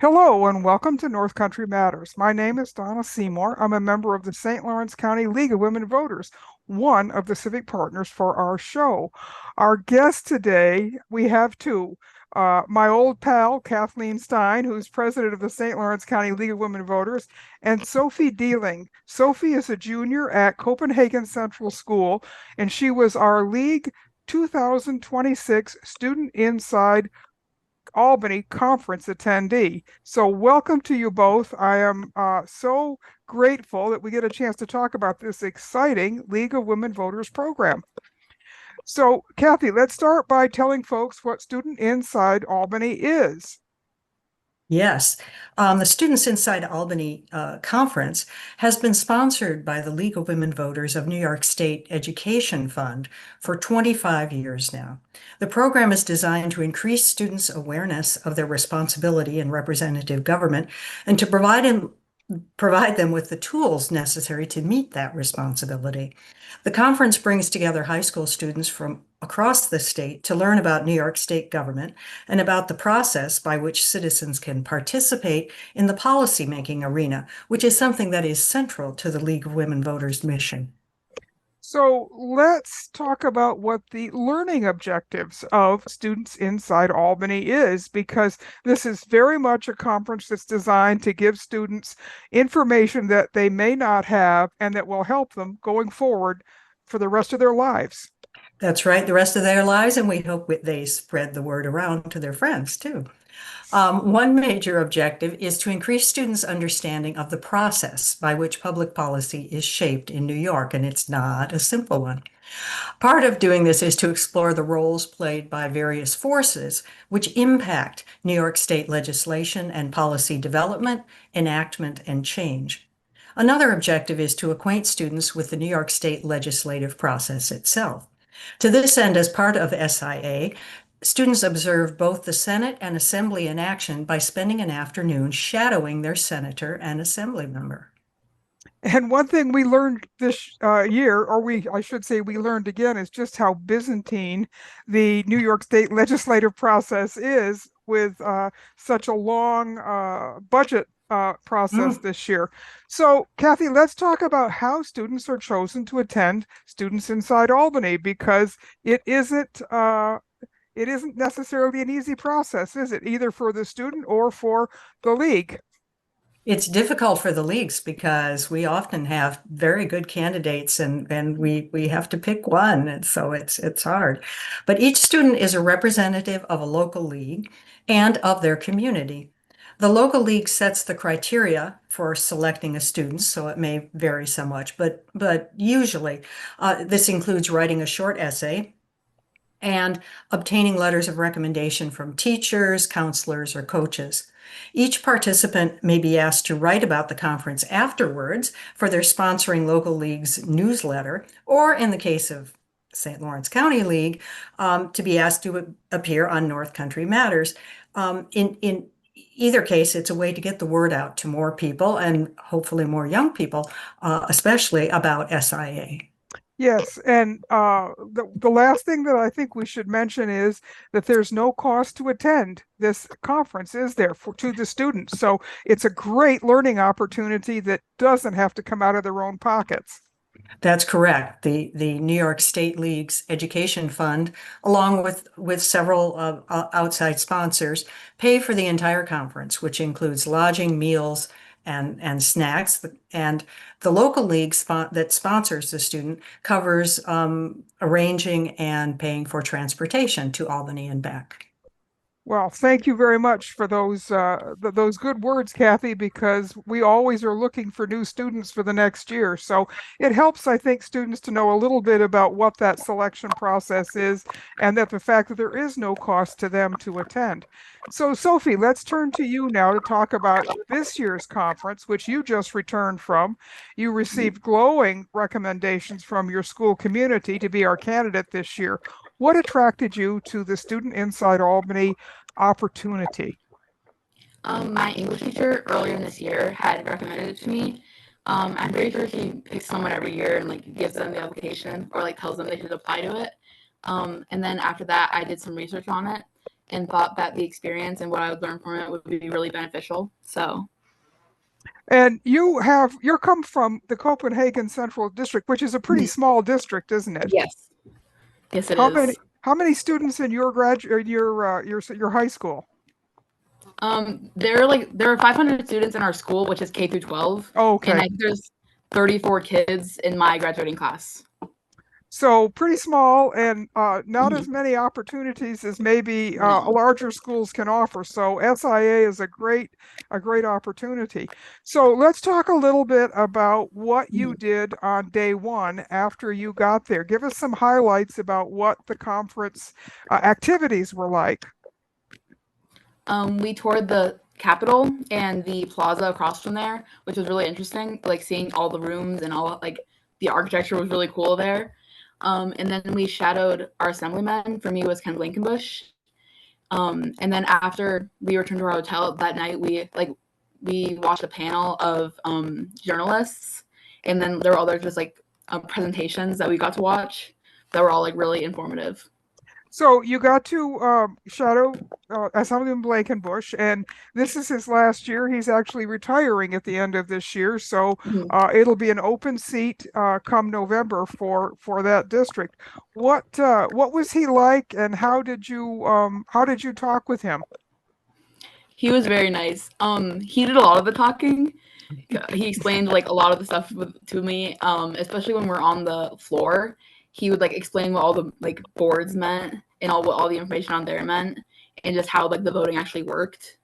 Hello and welcome to North Country Matters. My name is Donna Seymour. I'm a member of the St. Lawrence County League of Women Voters, one of the civic partners for our show. Our guest today, we have two. My old pal, Kathleen Stein, who's president of the St. Lawrence County League of Women Voters, and Sophie Dealing. Sophie is a junior at Copenhagen Central School, and she was our League 2026 Student Inside Albany conference attendee. So welcome to you both. I am so grateful that we get a chance to talk about this exciting League of Women Voters program. So Kathy, let's start by telling folks what Student Inside Albany is. Yes, the Students Inside Albany conference has been sponsored by the League of Women Voters of New York State Education Fund for 25 years now. The program is designed to increase students' awareness of their responsibility in representative government and to provide them with the tools necessary to meet that responsibility. The conference brings together high school students from across the state to learn about New York State government and about the process by which citizens can participate in the policymaking arena, which is something that is central to the League of Women Voters mission. So let's talk about what the learning objectives of Students Inside Albany is, because this is very much a conference that's designed to give students information that they may not have and that will help them going forward for the rest of their lives. That's right, the rest of their lives, and we hope they spread the word around to their friends too. One major objective is to increase students' understanding of the process by which public policy is shaped in New York, and it's not a simple one. Part of doing this is to explore the roles played by various forces which impact New York State legislation and policy development, enactment, and change. Another objective is to acquaint students with the New York State legislative process itself. To this end, as part of SIA, students observe both the Senate and Assembly in action by spending an afternoon shadowing their senator and assembly member. And one thing we learned this year, I should say, we learned again, is just how Byzantine the New York State legislative process is, with such a long budget process this year. So, Kathy, let's talk about how students are chosen to attend Students Inside Albany, because it isn't necessarily an easy process, is it? Either for the student or for the league. It's difficult for the leagues because we often have very good candidates and we have to pick one. And so it's hard. But each student is a representative of a local league and of their community. The local league sets the criteria for selecting a student, so it may vary somewhat, but usually this includes writing a short essay and obtaining letters of recommendation from teachers, counselors, or coaches. Each participant may be asked to write about the conference afterwards for their sponsoring local league's newsletter, or in the case of St. Lawrence County League, to be asked to appear on North Country Matters. In either case, it's a way to get the word out to more people and hopefully more young people, especially about SIA. Yes, and the last thing that I think we should mention is that there's no cost to attend this conference, is there, to the students? So it's a great learning opportunity that doesn't have to come out of their own pockets. That's correct. The New York State League's Education Fund, along with several outside sponsors, pay for the entire conference, which includes lodging, meals, and snacks. And the local league that sponsors the student covers arranging and paying for transportation to Albany and back. Well, thank you very much for those good words, Kathy, because we always are looking for new students for the next year. So it helps, I think, students to know a little bit about what that selection process is, and that the fact that there is no cost to them to attend. So, Sophie, let's turn to you now to talk about this year's conference, which you just returned from. You received glowing recommendations from your school community to be our candidate this year. What attracted you to the Student Inside Albany opportunity? My English teacher earlier in this year had recommended it to me. I'm very sure he picks someone every year and like gives them the application or like tells them they should apply to it. And then after that, I did some research on it, and thought that the experience and what I would learn from it would be really beneficial. So. And you're come from the Copenhagen Central District, which is a pretty small district, isn't it? Yes. Yes, it How is. how many students in your your high school? There are 500 students in our school, which is K through 12. Oh, okay. And I think there's 34 kids in my graduating class. So pretty small and not as many opportunities as maybe larger schools can offer. So SIA is a great opportunity. So let's talk a little bit about what you did on day one after you got there. Give us some highlights about what the conference activities were like. We toured the Capitol and the plaza across from there, which was really interesting. Like seeing all the rooms and all like the architecture was really cool there. And then we shadowed our assemblyman. For me, it was Ken Blankenbush. And then after we returned to our hotel that night, we watched a panel of journalists, and then there were other just like presentations that we got to watch that were all like really informative. So you got to shadow Assemblyman Blankenbush, and this is his last year. He's actually retiring at the end of this year, so it'll be an open seat come November for that district. What was he like, and how did you talk with him? He was very nice. He did a lot of the talking. He explained like a lot of the stuff to me, especially when we're on the floor. He would like explain what all the like boards meant and what all the information on there meant, and just how like the voting actually worked.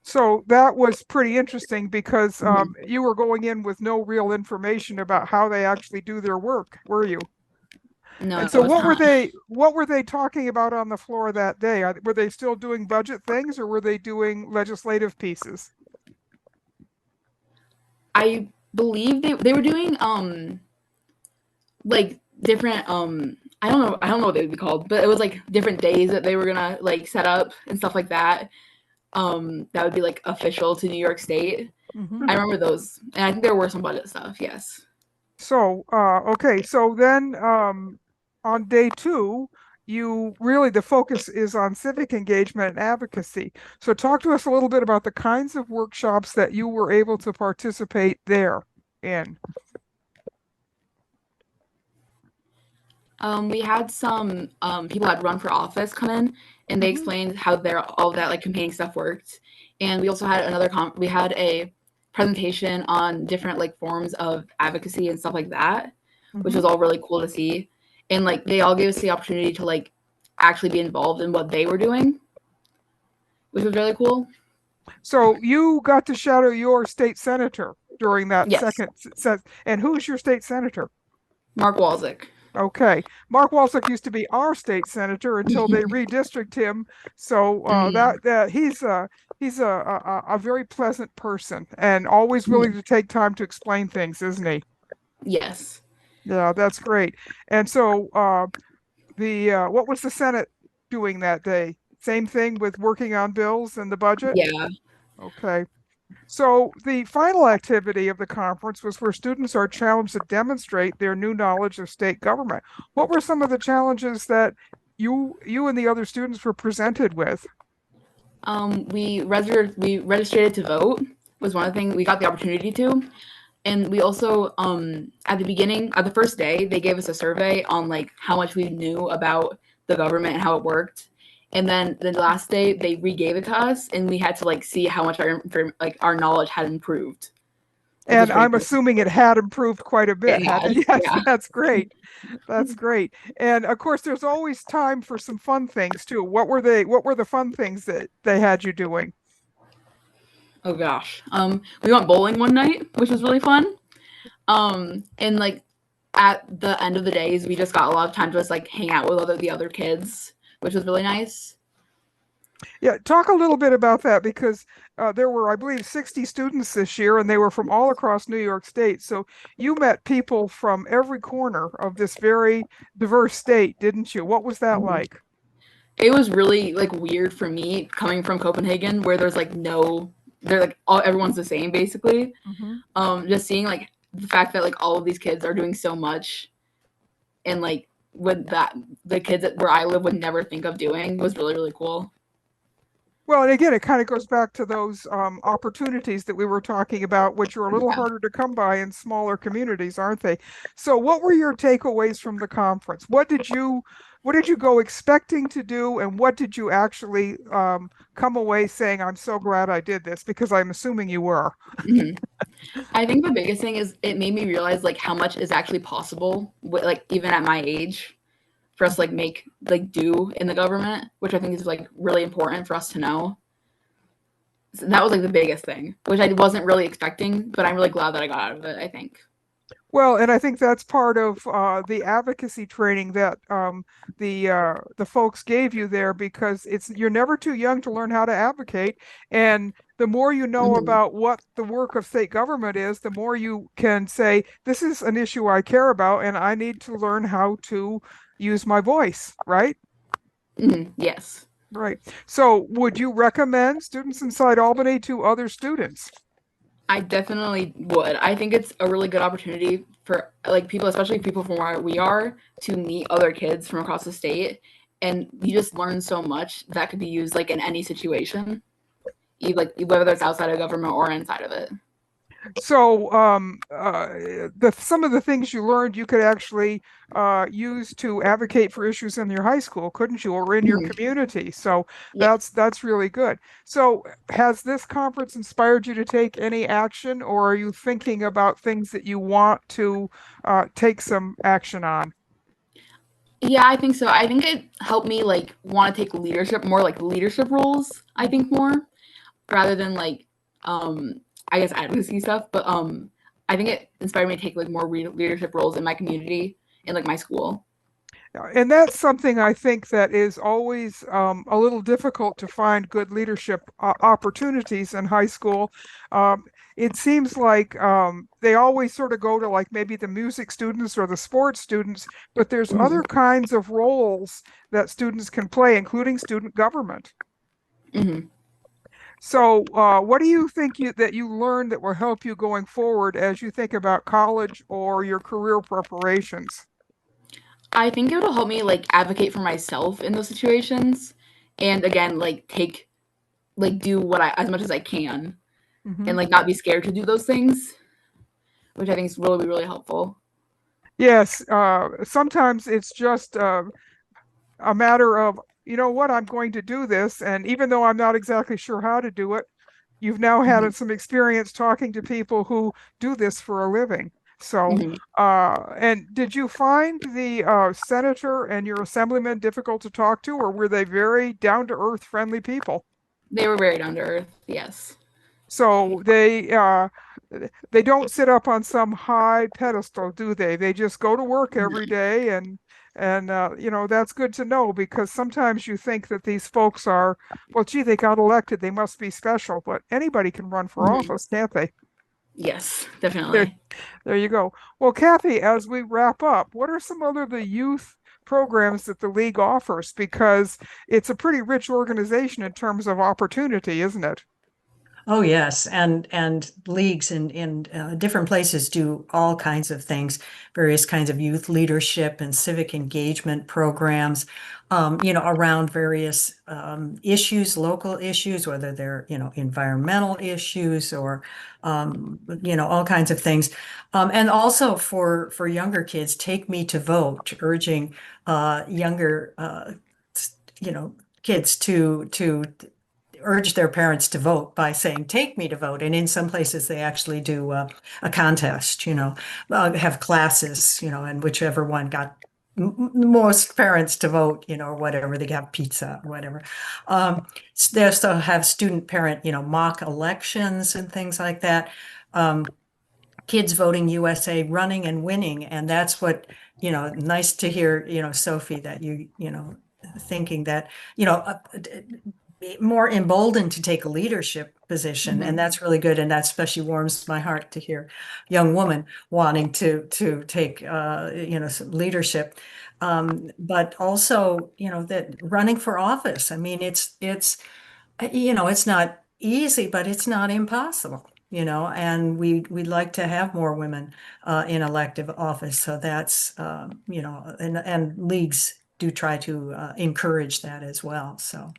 So that was pretty interesting because you were going in with no real information about how they actually do their work, were you? No. And so what were they talking about on the floor that day? Were they still doing budget things, or were they doing legislative pieces? I believe they were doing like different I don't know what they would be called, but it was like different days that they were gonna like set up and stuff like that. That would be like official to New York State. I remember those, and I think there were some budget stuff. Yes. So okay, so then on day two, the focus is on civic engagement and advocacy. So talk to us a little bit about the kinds of workshops that you were able to participate there in. We had some people that run for office come in, and they explained how all of that like campaigning stuff worked. And we also had we had a presentation on different like forms of advocacy and stuff like that, which was all really cool to see. And like they all gave us the opportunity to like actually be involved in what they were doing, which was really cool. So you got to shadow your state senator during that second set. And who's your state senator? Mark Walczyk. Okay. Mark Walczyk used to be our state senator until they redistricted him. So he's a very pleasant person and always willing to take time to explain things, isn't he? Yes. Yeah, that's great. And so what was the Senate doing that day? Same thing with working on bills and the budget? Yeah. Okay. So the final activity of the conference was where students are challenged to demonstrate their new knowledge of state government. What were some of the challenges that you and the other students were presented with? We registered to vote was one of the things we got the opportunity to. And we also, at the first day, they gave us a survey on like how much we knew about the government and how it worked. And then the last day, they re-gave it to us, and we had to like see how much our knowledge had improved. And I'm assuming it had improved quite a bit. Yes, yeah. That's great. That's great. And of course, there's always time for some fun things too. What were the fun things that they had you doing? Oh gosh. We went bowling one night, which was really fun. And like at the end of the days, we just got a lot of time to just like hang out with the other kids, which was really nice. Yeah, talk a little bit about that because there were, I believe, 60 students this year, and they were from all across New York State. So you met people from every corner of this very diverse state, didn't you? What was that like? It was really like weird for me coming from Copenhagen, where there's like everyone's the same basically. Just seeing like the fact that like all of these kids are doing so much, and like with that the kids where I live would never think of doing was really, really cool. Well, and again, it kind of goes back to those opportunities that we were talking about, which are a little Yeah. harder to come by in smaller communities, aren't they? So, what were your takeaways from the conference? What did you go expecting to do, and what did you actually come away saying, "I'm so glad I did this," because I'm assuming you were. Mhm. I think the biggest thing is it made me realize like how much is actually possible with, like even at my age for us to, like make like do in the government, which I think is like really important for us to know. So that was like the biggest thing, which I wasn't really expecting, but I'm really glad that I got out of it, I think. Well, and I think that's part of the advocacy training that the folks gave you there, because you're never too young to learn how to advocate, and the more you know Mhm. about what the work of state government is, the more you can say, "This is an issue I care about, and I need to learn how to use my voice," right? Yes. Right. So, would you recommend Students Inside Albany to other students? I definitely would. I think it's a really good opportunity for like people, especially people from where we are, to meet other kids from across the state, and you just learn so much that could be used like in any situation, like whether it's outside of government or inside of it. So, the some of the things you learned you could actually use to advocate for issues in your high school, couldn't you, or in your Mhm. community? So Yeah. that's really good. So, has this conference inspired you to take any action, or are you thinking about things that you want to take some action on? Yeah, I think so. I think it helped me like want to take leadership more like leadership roles, I think more rather than like um I guess advocacy stuff, but I think it inspired me to take like more leadership roles in my community and like my school. And that's something I think that is always a little difficult to find good leadership opportunities in high school. Um, it seems like they always sort of go to like maybe the music students or the sports students, but there's other Mhm. kinds of roles that students can play, including student government. Mhm. So, what do you think that you learned that will help you going forward as you think about college or your career preparations? I think it'll help me like advocate for myself in those situations and again like take like do what I as much as I can Mhm. and like not be scared to do those things, which I think is really really helpful. Yes, sometimes it's just a matter of, you know what, I'm going to do this. And even though I'm not exactly sure how to do it, you've now had Mhm. some experience talking to people who do this for a living. So, Mhm. and did you find the senator and your assemblyman difficult to talk to, or were they very down to earth, friendly people? They were very down to earth. Yes. So they don't sit up on some high pedestal, do they? They just go to work every day, and that's good to know, because sometimes you think that these folks are, well, gee, they got elected, they must be special, but anybody can run for Mhm. office, can't they? Yes, There, definitely. there you go. Well, Kathy, as we wrap up, what are some other the youth programs that the league offers? Because it's a pretty rich organization in terms of opportunity, isn't it? Oh, yes, and leagues in different places do all kinds of things, various kinds of youth leadership and civic engagement programs, around various issues, local issues, whether they're, environmental issues or, all kinds of things. And also for younger kids, Take Me to Vote, urging younger, you know, kids to urge their parents to vote by saying, take me to vote. And in some places, they actually do a contest, have classes, and whichever one got most parents to vote, or whatever, they have pizza or whatever. They also have student parent, mock elections and things like that. Kids Voting USA running and winning. And that's what, nice to hear, Sophie, that thinking that, more emboldened to take a leadership position. And Mhm. that's really good. And that especially warms my heart to hear young woman wanting to take, some leadership. But also, that running for office. I mean, it's not easy, but it's not impossible. and we'd like to have more women in elective office. So that's, and leagues do try to encourage that as well. So.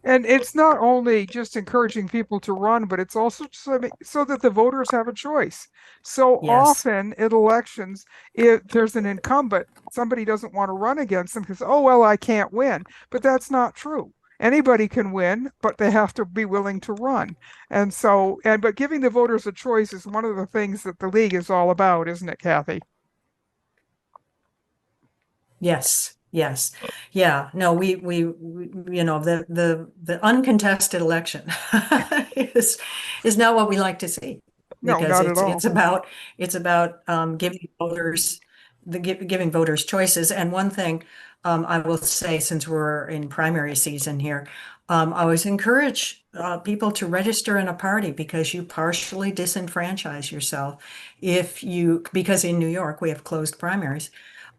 And it's not only just encouraging people to run, but it's also so that the voters have a choice. So Yes. often in elections, if there's an incumbent, somebody doesn't want to run against them because, oh, well, I can't win. But that's not true. Anybody can win, but they have to be willing to run. But giving the voters a choice is one of the things that the league is all about, isn't it, Kathy? Yes. Yes. Yeah. No, we the uncontested election is not what we like to see, No, because not at all. it's about giving voters choices. And one thing I will say, since we're in primary season here, I always encourage people to register in a party, because you partially disenfranchise yourself because in New York we have closed primaries.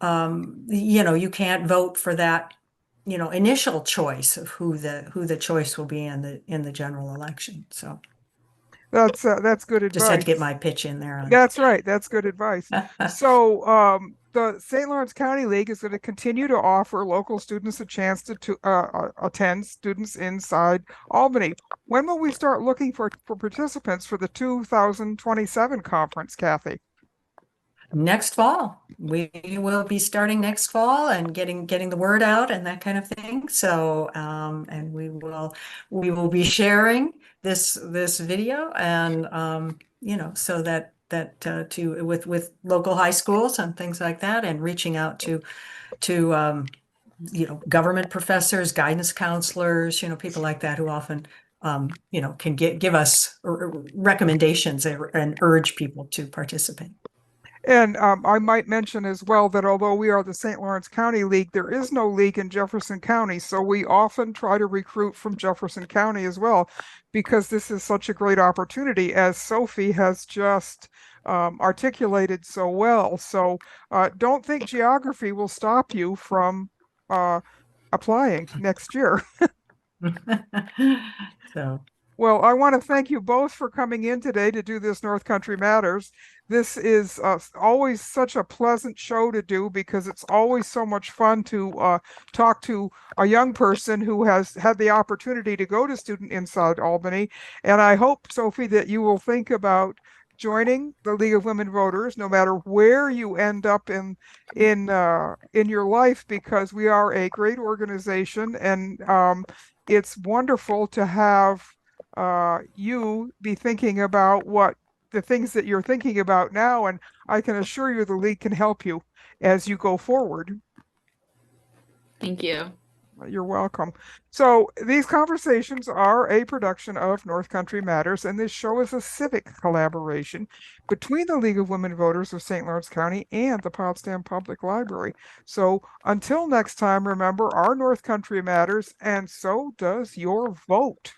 You can't vote for that, initial choice of who the choice will be in the general election. So That's good just had to get advice. my pitch in there on. That's right. That's good advice. So the St. Lawrence County League is going to continue to offer local students a chance to attend Students Inside Albany. When will we start looking for participants for the 2027 conference, Kathy? Next fall. We will be starting next fall and getting the word out and that kind of thing. So and we will be sharing this video, and so that with local high schools and things like that, and reaching out to government professors, guidance counselors, people like that, who often can give us recommendations and urge people to participate. And I might mention as well that although we are the St. Lawrence County League, there is no league in Jefferson County. So we often try to recruit from Jefferson County as well, because this is such a great opportunity, as Sophie has just articulated so well. So don't think geography will stop you from applying next year. So. Well, I want to thank you both for coming in today to do this North Country Matters. This is always such a pleasant show to do, because it's always so much fun to talk to a young person who has had the opportunity to go to Student Inside Albany. And I hope, Sophie, that you will think about joining the League of Women Voters, no matter where you end up in your life, because we are a great organization, and it's wonderful to have you be thinking about the things that you're thinking about now, and I can assure you the league can help you as you go forward. Thank you. You're welcome. So these conversations are a production of North Country Matters, and this show is a civic collaboration between the League of Women Voters of St. Lawrence County and the Potsdam Public Library. So until next time, remember, our North Country matters, and so does your vote.